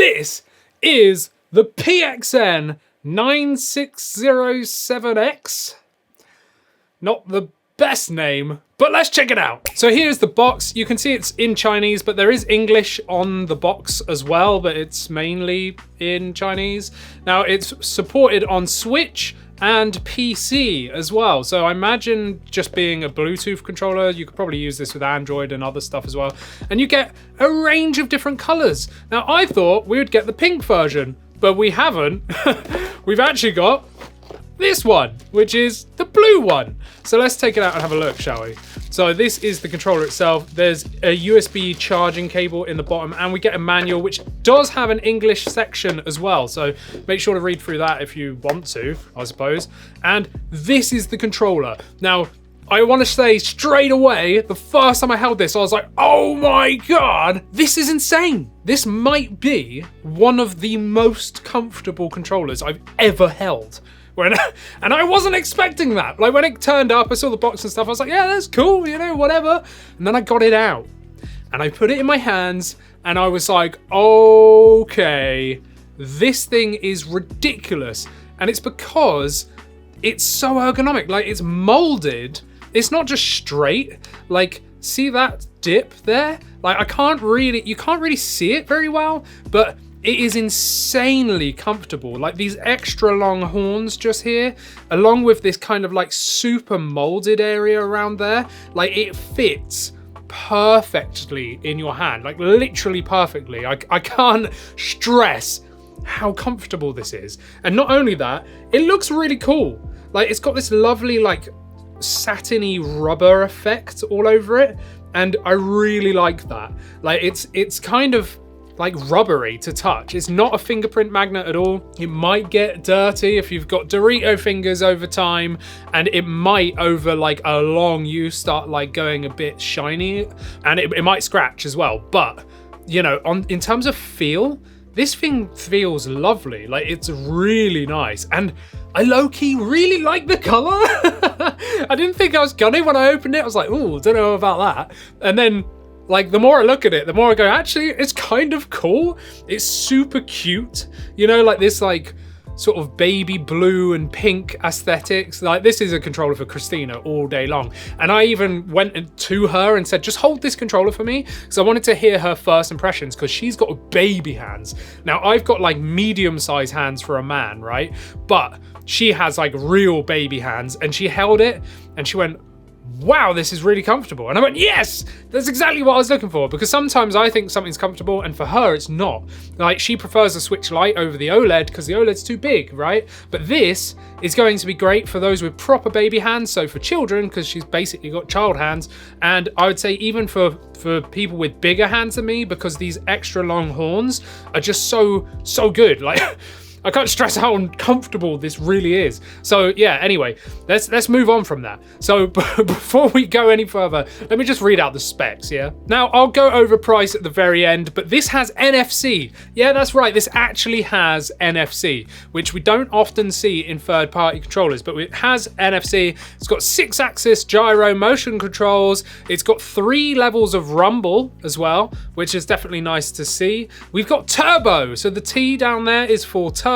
This is the PXN 9607x. Not the best name, but let's check it out. So here's the box. You can see it's in Chinese, but there is English on the box as well, but it's mainly in Chinese. Now it's supported on Switch and PC as well. So I imagine just being a Bluetooth controller, you could probably use this with Android and other stuff as well. And you get a range of different colors. Now I thought we would get the pink version, but we haven't. We've actually got this one, which is the blue one. So let's take it out and have a look, shall we? So this is the controller itself. There's a USB charging cable in the bottom, and we get a manual, which does have an English section as well. So make sure to read through that if you want to, I suppose. And this is the controller. Now, I want to say straight away, the first time I held this, I was like, oh my God, this is insane. This might be one of the most comfortable controllers I've ever held. And I wasn't expecting that. Like when it turned up, I saw the box and stuff, I was like, yeah, that's cool, you know, whatever. And then I got it out and I put it in my hands and I was like, okay, this thing is ridiculous. And it's because it's so ergonomic. Like it's molded. It's not just straight. Like, see that dip there? Like you can't really see it very well, but it is insanely comfortable. Like these extra long horns just here, along with this kind of like super molded area around there, like it fits perfectly in your hand, like literally perfectly. I can't stress how comfortable this is. And not only that, it looks really cool. Like it's got this lovely like satiny rubber effect all over it. And I really like that. Like it's kind of like rubbery to touch. It's not a fingerprint magnet at all. It might get dirty if you've got Dorito fingers over time, and it might over like a long use start like going a bit shiny, and it might scratch as well. But you know, in terms of feel, this thing feels lovely. Like it's really nice, and I low-key really like the color. I didn't think I was gonna when I opened it. I was like, ooh, don't know about that. And then like the more I look at it, the more I go, actually, it's kind of cool. It's super cute. You know, like this like sort of baby blue and pink aesthetics. Like this is a controller for Christina all day long. And I even went to her and said, just hold this controller for me. Because I wanted to hear her first impressions, because she's got baby hands. Now I've got like medium-sized hands for a man, right? But she has like real baby hands, and she held it and she went, wow, this is really comfortable. And I went, yes, that's exactly what I was looking for, because sometimes I think something's comfortable and for her it's not. Like she prefers the Switch Lite over the OLED because the OLED's too big, right? But this is going to be great for those with proper baby hands, so for children, because she's basically got child hands. And I would say even for people with bigger hands than me, because these extra long horns are just so good. Like I can't stress how uncomfortable this really is. So yeah, anyway, let's move on from that. So before we go any further, let me just read out the specs, yeah? Now, I'll go over price at the very end, but this has NFC. Yeah, that's right, this actually has NFC, which we don't often see in third-party controllers, but it has NFC. It's got 6-axis gyro motion controls. It's got 3 levels of rumble as well, which is definitely nice to see. We've got turbo, so the T down there is for turbo.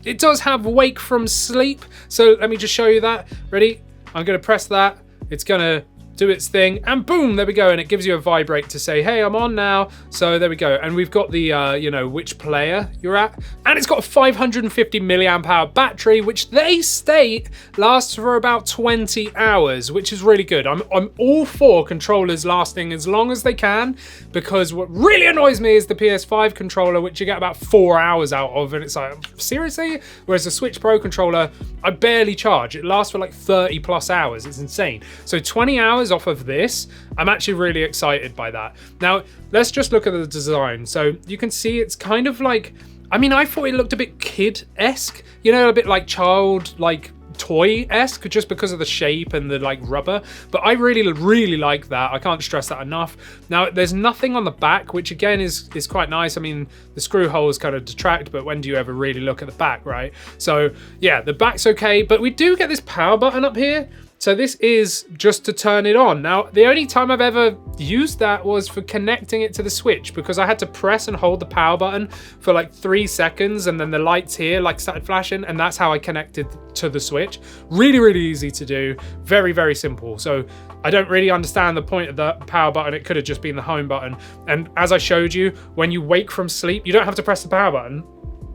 It does have wake from sleep, so let me just show you that. Ready? I'm going to press that. It's going to do its thing, and boom, there we go, and it gives you a vibrate to say, hey, I'm on now. So there we go, and we've got the you know, which player you're at, and it's got a 550 milliamp hour battery, which they state lasts for about 20 hours, which is really good. I'm all for controllers lasting as long as they can, because what really annoys me is the PS5 controller, which you get about 4 hours out of, and it's like, seriously? Whereas the Switch Pro controller, I barely charge. It lasts for like 30 plus hours. It's insane. So 20 hours off of this, I'm actually really excited by that. Now, let's just look at the design. So you can see it's kind of like, I mean, I thought it looked a bit kid-esque, you know, a bit like child, like toy-esque, just because of the shape and the like rubber, but I really like that. I can't stress that enough. Now, there's nothing on the back, which again is quite nice. I mean, the screw holes kind of detract, but when do you ever really look at the back, right? So yeah, the back's okay, but we do get this power button up here, So this is just to turn it on. Now, the only time I've ever used that was for connecting it to the Switch, because I had to press and hold the power button for like 3 seconds, and then the lights here like started flashing, and that's how I connected to the Switch. Really, really easy to do. Very, very simple. So I don't really understand the point of the power button. It could have just been the home button. And as I showed you, when you wake from sleep, you don't have to press the power button.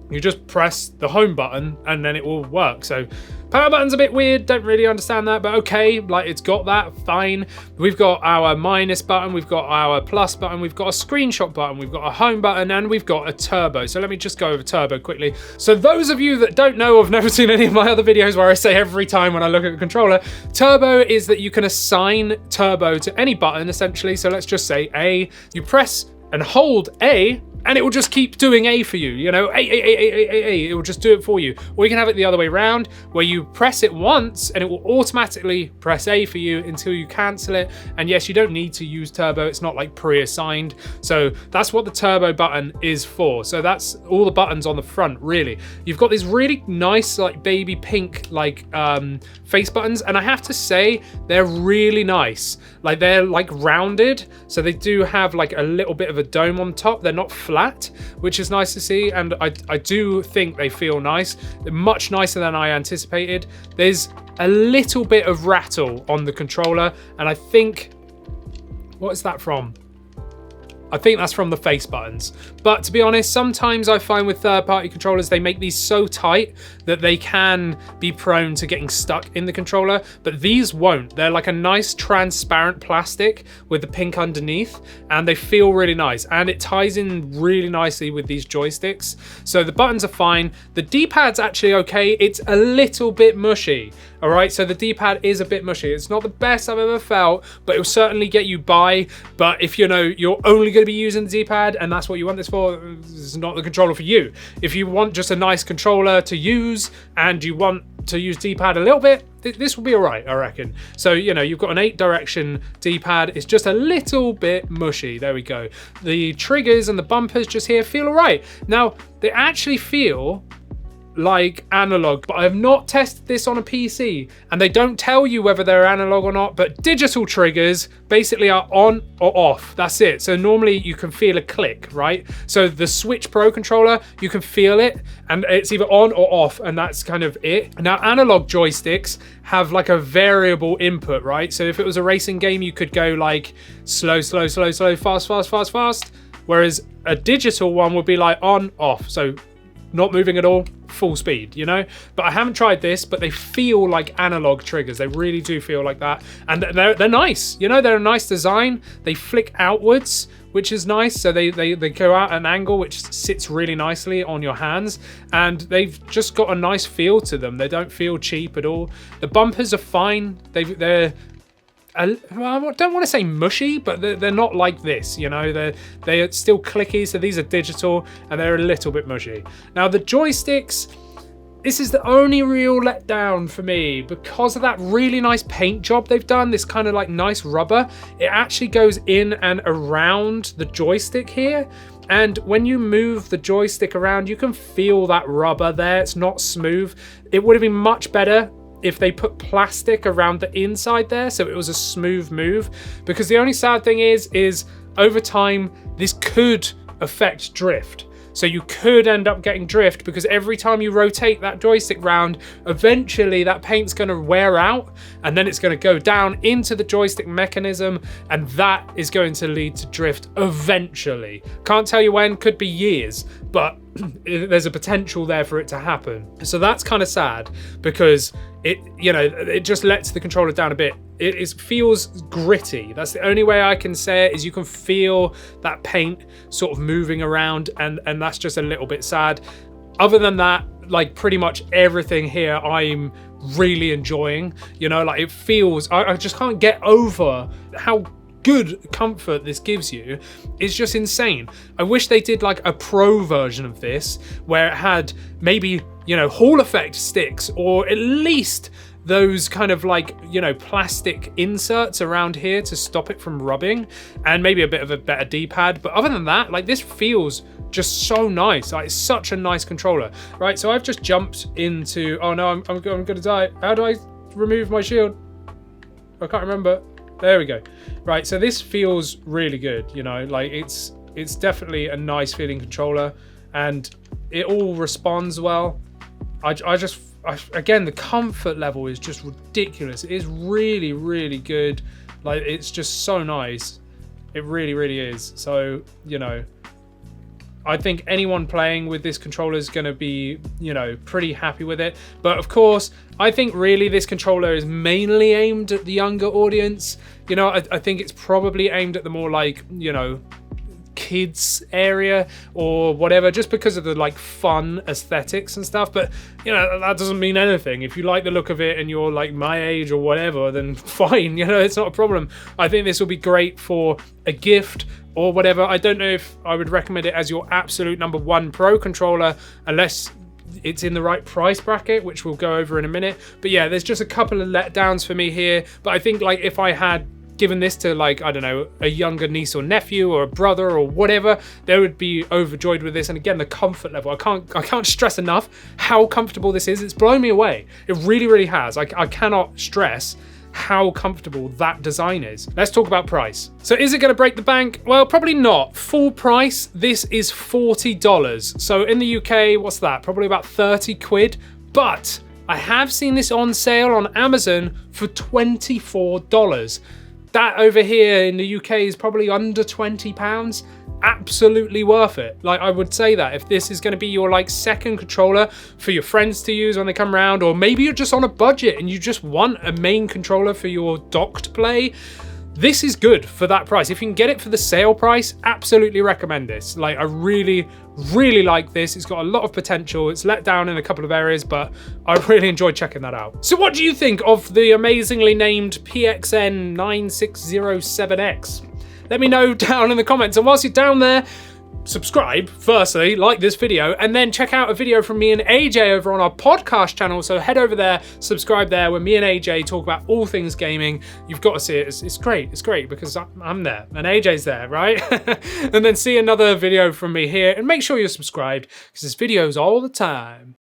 You just press the home button and then it will work. So power button's a bit weird, don't really understand that, but okay, like it's got that, fine. We've got our minus button, we've got our plus button, we've got a screenshot button, we've got a home button, and we've got a turbo. So let me just go over turbo quickly. So those of you that don't know or have never seen any of my other videos where I say every time when I look at the controller, turbo is that you can assign turbo to any button essentially. So let's just say A, you press and hold A, and it will just keep doing A for you, you know, A, it will just do it for you. Or you can have it the other way around, where you press it once and it will automatically press A for you until you cancel it. And yes, you don't need to use turbo, it's not like pre-assigned. So that's what the turbo button is for. So that's all the buttons on the front, really. You've got these really nice, like baby pink, like face buttons. And I have to say, they're really nice. Like they're like rounded. So they do have like a little bit of a dome on top. They're not flat, which is nice to see, and I do think they feel nice. They're much nicer than I anticipated. There's a little bit of rattle on the controller, and I think, what is that from? I think that's from the face buttons. But to be honest, sometimes I find with third-party controllers, they make these so tight that they can be prone to getting stuck in the controller, but these won't. They're like a nice transparent plastic with the pink underneath, and they feel really nice, and it ties in really nicely with these joysticks. So the buttons are fine. The D-pad's actually okay. It's a little bit mushy. All right, so the D-pad is a bit mushy. It's not the best I've ever felt, but it will certainly get you by. But if you know you're only going to be using the D-pad and that's what you want this for, this is not the controller for you. If you want just a nice controller to use and you want to use D-pad a little bit, this will be all right, I reckon. So, you know, you've got an 8-direction D-pad. It's just a little bit mushy. There we go. The triggers and the bumpers just here feel all right. Now, they actually feel like analog, but I have not tested this on a PC, and they don't tell you whether they're analog or not, but digital triggers basically are on or off. That's it. So normally you can feel a click, right? So the Switch Pro controller, you can feel it and it's either on or off, and that's kind of it. Now analog joysticks have like a variable input, right? So if it was a racing game, you could go like slow, slow, slow, slow, fast, fast, fast, fast, whereas a digital one would be like on, off. So not moving at all, full speed, you know? But I haven't tried this, but they feel like analog triggers. They really do feel like that. And they're nice, you know? They're a nice design. They flick outwards, which is nice. So they go out at an angle, which sits really nicely on your hands. And they've just got a nice feel to them. They don't feel cheap at all. The bumpers are fine. They're I don't want to say mushy, but they're not like this, you know, they're still clicky. So these are digital and they're a little bit mushy. Now the joysticks, this is the only real letdown for me because of that really nice paint job they've done. This kind of like nice rubber, it actually goes in and around the joystick here. And when you move the joystick around, you can feel that rubber there. It's not smooth. It would have been much better if they put plastic around the inside there so it was a smooth move, because the only sad thing is over time this could affect drift. So you could end up getting drift because every time you rotate that joystick round, eventually that paint's going to wear out and then it's going to go down into the joystick mechanism, and that is going to lead to drift eventually. Can't tell you when, could be years, but there's a potential there for it to happen. So that's kind of sad because it just lets the controller down a bit. It feels gritty. That's the only way I can say it, is you can feel that paint sort of moving around, and that's just a little bit sad. Other than that, like pretty much everything here I'm really enjoying. You know, like it feels, I just can't get over how good comfort this gives you. It's just insane. I wish they did like a pro version of this where it had maybe, you know, Hall effect sticks, or at least those kind of like, you know, plastic inserts around here to stop it from rubbing, and maybe a bit of a better D-pad. But other than that, like this feels just so nice. Like it's such a nice controller, right? So I've just jumped into, oh no, I'm gonna die. How do I remove my shield? I can't remember. There we go. Right, so this feels really good, you know, like it's definitely a nice feeling controller, and it all responds well. Again, the comfort level is just ridiculous. It is really, really good. Like, it's just so nice. It really, really is. So, you know, I think anyone playing with this controller is going to be, you know, pretty happy with it. But of course, I think really this controller is mainly aimed at the younger audience. You know, I think it's probably aimed at the more like, you know, kids area or whatever, just because of the like fun aesthetics and stuff. But you know, that doesn't mean anything. If you like the look of it and you're like my age or whatever, then fine, you know, it's not a problem. I think this will be great for a gift or whatever. I don't know if I would recommend it as your absolute #1 pro controller unless it's in the right price bracket, which we'll go over in a minute. But yeah, there's just a couple of letdowns for me here. But I think like if I had given this to like, I don't know, a younger niece or nephew or a brother or whatever, they would be overjoyed with this. And again, the comfort level, I can't stress enough how comfortable this is. It's blown me away. It really, really has. I cannot stress how comfortable that design is. Let's talk about price. So is it going to break the bank? Well, probably not. Full price, this is $40. So in the UK, what's that? Probably about 30 quid. But I have seen this on sale on Amazon for $24. That over here in the UK is probably under £20. Absolutely worth it. Like, I would say that if this is going to be your like second controller for your friends to use when they come around, or maybe you're just on a budget and you just want a main controller for your docked play, this is good for that price. If you can get it for the sale price, absolutely recommend this. Like, I really, really like this. It's got a lot of potential. It's let down in a couple of areas, but I really enjoyed checking that out. So what do you think of the amazingly named PXN 9607x? Let me know down in the comments. And whilst you're down there, subscribe, firstly, like this video, and then check out a video from me and AJ over on our podcast channel. So head over there, subscribe there, where me and AJ talk about all things gaming. You've got to see it. It's great. It's great because I'm there and AJ's there, right? And then see another video from me here, and make sure you're subscribed because there's videos all the time.